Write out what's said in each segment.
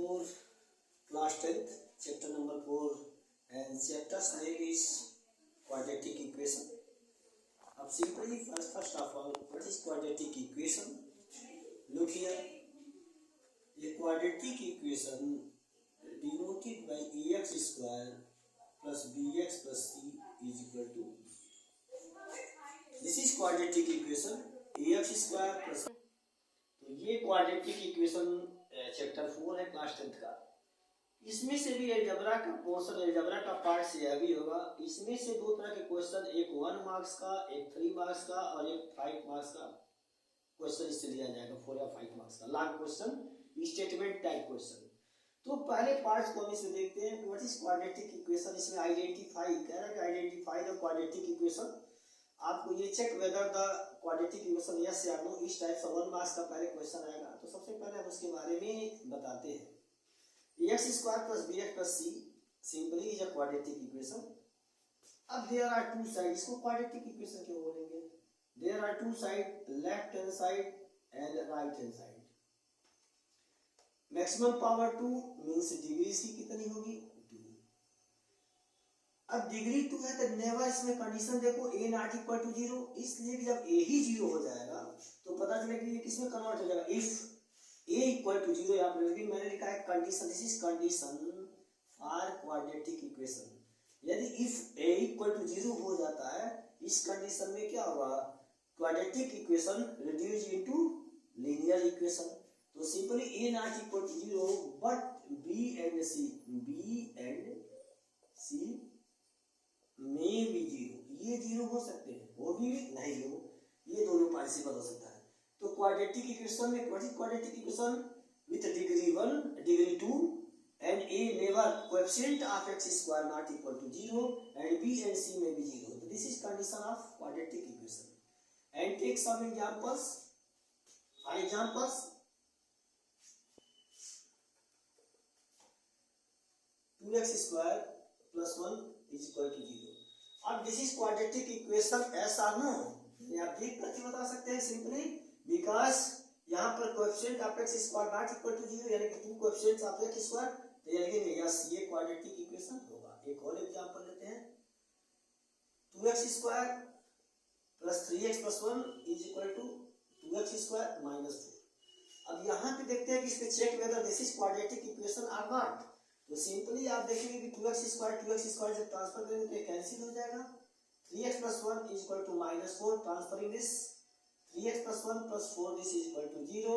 4, class 10th, chapter number 4, and chapter's name is quadratic equation. अब simply first of all, what is quadratic equation? Look here, a quadratic equation denoted by ax square plus bx plus c is equal to, this is quadratic equation ax square plus, तो ये quadratic equation chapter 4 है class 10th का। इसमें से भी algebra का portion, algebra का part से यह भी होगा। इसमें से दो तरह के क्वेश्चन, एक 1 मार्क्स का, एक 3 मार्क्स का और एक 5 मार्क्स का क्वेश्चन इससे लिया जाएगा, 4 या 5 मार्क्स का long question, statement type question. तो पहले पार्ट्स को हम इसमें देखते हैं, व्हाट इज क्वाड्रेटिक इक्वेशन। इसमें आइडेंटिफाई कह रहा है कि आइडेंटिफाई द क्वाड्रेटिक इक्वेशन। आपको ये check whether the quadratic equation yes या नो, इस टाइप से 1 मार्क्स का पहले क्वेश्चन आएगा। तो सबसे पहले हम उसके बारे में बताते हैं। X square plus b x plus c simply is a quadratic equation. अब देयर आर टू साइड, इसको क्वाड्रेटिक इक्वेशन क्यों बोलेंगे? There are two side, left hand side and right hand side. Maximum power 2 means degree इसकी कितनी होगी? 2। अब degree 2 है तो नेवर इसमें कंडीशन देखो a नॉट इक्वल टू 0, इसलिए जब a ही 0 हो जाएगा तो पता चलेगा कि ये किसमें कन्वर्ट हो जाएगा, इफ a इक्वल टू 0। यहाँ पर मैंने लिखा है condition, this is condition for quadratic equation. यदि इफ a इक्वल टू 0 हो जाता है, इस कंडीशन में क्या होगा, quadratic equation reduce into linear equation. तो simply a not equal to 0 but b and c में भी 0, ये 0 हो सकते हैं, वो भी नहीं हो, ये दोनों पॉसिबल हो सकता है। तो क्वाड्रेटिक इक्वेशन में what is quadratic equation with degree 1, degree 2 and a never coefficient of x square not equal to 0 and b and c में भी 0। तो this is condition of quadratic equation. And take some examples. For examples, 2x square plus 1 is equal to 0। अब this is quadratic equation yes or no, आप देख करके बता सकते हैं सिंपली, बिकॉज यहाँ पर coefficient of x square not equal to 0 यानी कि 2 कोएफिशिएंट्स ऑफ x स्क्वायर, तो ये लिखेंगे यस ये क्वाड्रेटिक इक्वेशन होगा। एक और एग्जांपल लेते हैं, 2x square plus 3x plus 1 is equal to 2x square minus 4। अब यहाँ पे देखते हैं कि इसके check whether this is quadratic equation or not. तो सिंपली आप देखेंगे कि 2x स्क्वायर जब ट्रांसफर करेंगे तो ये कैंसिल हो जाएगा। 3x plus 1 is equal to minus 4, transferring this 3x plus 1 plus 4 this is equal to 0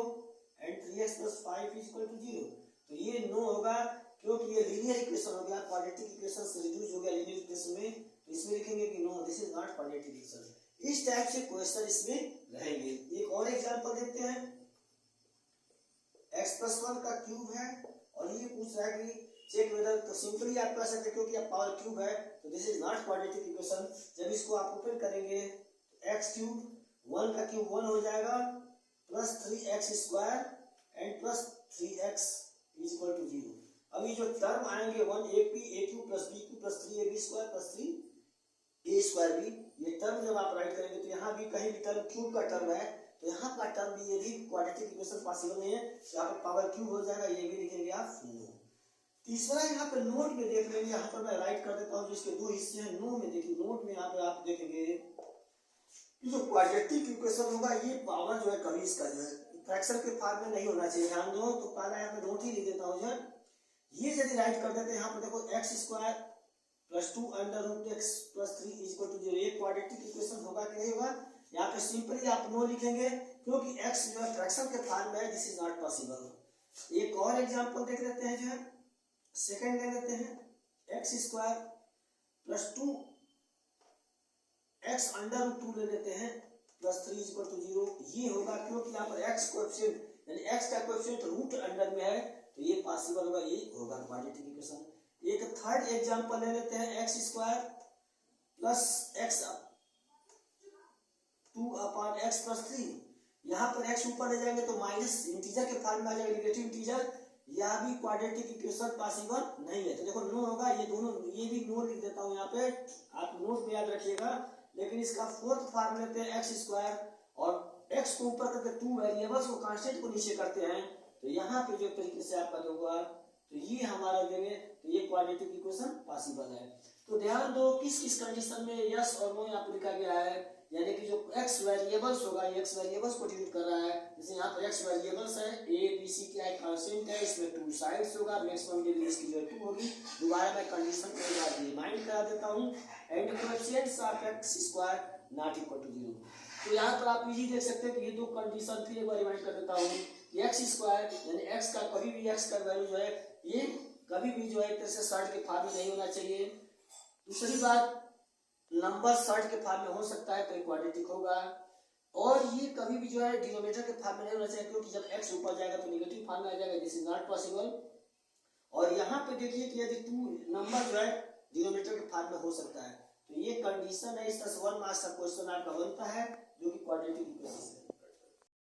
and 3x plus 5 is equal to 0। तो ये नो होगा क्योंकि ये लीनियर इक्वेशन हो गया, क्वाड्रेटिक इक्वेशन से रिड्यूस हो गया लीनियर इक्वेशन में। तो इसमें लिखेंगे कि no this is not quadratic equation. इस टाइप से क्वेश्चन इसमें रहेंगे। एक और एग्जांपल देखते हैं, x प्लस 1 का क्यूब है और ये पूछ रहा है कि चेक वेदर, तो सिंपली आप कह सकते हैं क्योंकि आप पावर क्यूब है तो this is not quadratic equation. जब इसको आप ओपन करेंगे तो x क्यूब 1 का क्यूब 1 हो जाएगा plus 3x square and plus 3x is equal to 0। अब ये जो टर्म आएंगे 1 a cube plus b cube plus 3ab square plus 3a square भी, ये टर्म जब आप राइट करेंगे तो यहाँ भी कहीं भी टर्म क्यूब का टर्म है तो यहाँ का टर्म भी, ये भी क्वाड्रेटिक इक्वेशन पॉसिबल नहीं है, तो यहाँ पर पावर क्यूब हो जाएगा, ये भी लिखेंगे आप नो। तीसरा यहाँ पे नोट में देख लेंगे, यहाँ पर मैं राइट कर देता हूँ जिसके दो हिस्से हैं। नो में देखिए, नोट में यहाँ पे आप देखेंगे कि जो क्वाड्रेटिक इक्वेशन होगा ये पावर जो है कभी इसका जो है फ्रैक्शन के फॉर्म में नहीं होना चाहिए, ध्यान दो। तो पहला यहाँ पे नोट ही लिख देता हूँ। ये यदि राइट कर देते हैं यहाँ पर देखो x square plus 2 under root x plus 3 is equal to 0, ये क्वाड्रेटिक इक्वेशन होगा कि नहीं होगा? यहाँ पे सिंपली आप नो लिखेंगे क्योंकि x जो है फ्रैक्शन के फॉर्म में है, दिस इज नॉट पॉसिबल। एक और एग्जांपल देख लेते हैं, जो है सेकंड ले लेते हैं, x square plus 2 x under root 2 ले लेते हैं प्लस 3 इज इक्वल टू 0। ये होगा क्योंकि यहाँ पर x कोएफिशिएंट यानी x का कोएफिशिएंट रूट अंडर में है, तो ये पॉसिबल होगा, ये होगा क्वाड्रेटिक इक्वेशन। एक थर्ड एग्जांपल ले लेते हैं, x square plus x 2 upon x plus 3। यहाँ पर x ऊपर ले जाएंगे तो माइनस इंटीजर के फॉर्म में आ जाएगा, नेगेटिव इंटीजर, यह भी क्वाड्रेटिक इक्वेशन पॉसिबल नहीं है। तो देखो नो होगा, ये दोनों, ये भी नो लिख देता हूँ यहाँ पे, आप नोट में याद रखिएगा। लेकिन इसका फोर्थ फॉर्म लेते हैं x स्क्वायर और x को ऊपर करके 2 वेरिएबल्स को कांस्टेंट को नीचे करते हैं तो यहाँ पे जो तरीके से आपका होगा तो ये हमारा देंगे तो ये क्वाड्रेटिक इक्वेशन पॉसिबल है। तो ध्यान दो किस किस कंडीशन में यस और नो यहाँ पर लिखा गया है, यानी कि जो x वेरिएबल्स होगा x वेरिएबल्स को डिनोट कर रहा है। जैसे यहाँ पर x वेरिएबल्स है a b c क्या है कांस्टेंट है, इसमें टू साइड्स होगा, मैक्सिमम डिग्री इसकी जो है 2 होगी। दोबारा मैं कंडीशन को एक बार रिमाइंड करा देता हूँ, and coefficients of x square not equal to 0। तो यहाँ पर आप इजी देख सकते हैं कि ये दो कंडीशन थी, एक बार रिमाइंड कर देता हूँ। x स्क्वायर यानी x का कभी भी x का वैल्यू जो है ये कभी भी जो है एक तरह से शर्ट के फॉर्म में नहीं होना चाहिए। दूसरी बात नंबर शर्ट के फॉर्म में हो सकता है तो क्वाड्रेटिक होगा, और ये कभी भी जो है डिनोमिनेटर के फॉर्म में नहीं होना चाहिए, क्योंकि जब x ऊपर जाएगा तो नेगेटिव फॉर्म में आ जाएगा, दिस इज नॉट पॉसिबल। और यहाँ पे देखिए कि यदि 2 नंबर जो है डिनोमिनेटर के फॉर्म में हो सकता है, तो ये कंडीशन है, इस तरह से 1 मार्क्स का क्वेश्चन आपका बनता है जो कि क्वाड्रेटिक इक्वेशन है।